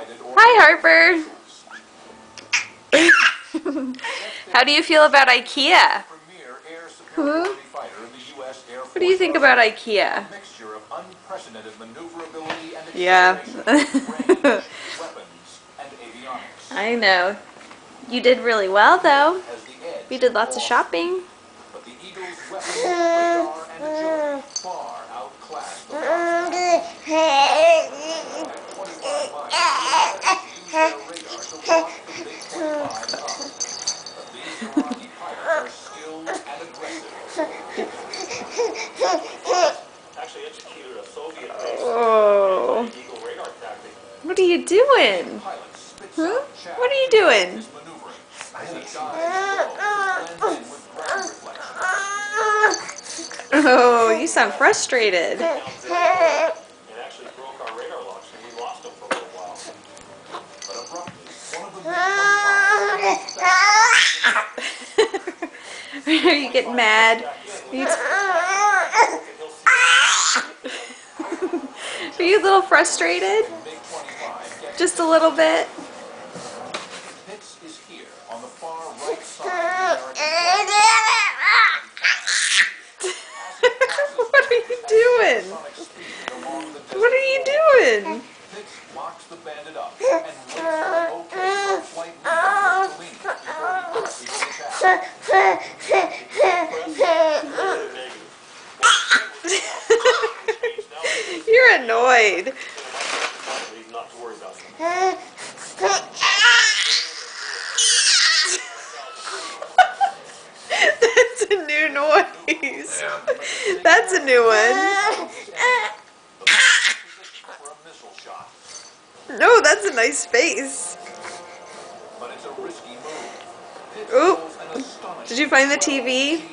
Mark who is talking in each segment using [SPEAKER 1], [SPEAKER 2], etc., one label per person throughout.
[SPEAKER 1] Hi, Harper. How do you feel about Ikea? Huh? What do you think about Ikea? Yeah. I know. You did really well, though. You did lots of shopping. Oh. What are you doing? Huh? What are you doing? Oh, you sound frustrated. Are you getting mad? Are you a little frustrated? Just a little bit? What are you doing? What are you doing? You're annoyed. That's a new noise. That's a new one. No, that's a nice face. Ooh. Did you find the TV?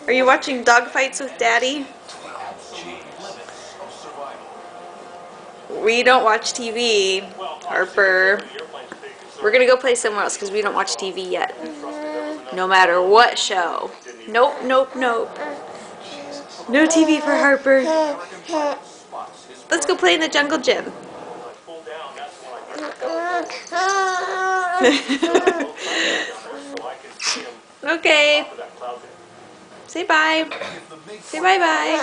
[SPEAKER 1] Are you watching dog fights with Daddy? We don't watch TV, Harper. We're gonna go play somewhere else because we don't watch TV yet. No matter what show. Nope, nope, nope. No TV for Harper. Let's go play in the jungle gym. Okay. Say bye. Say bye-bye.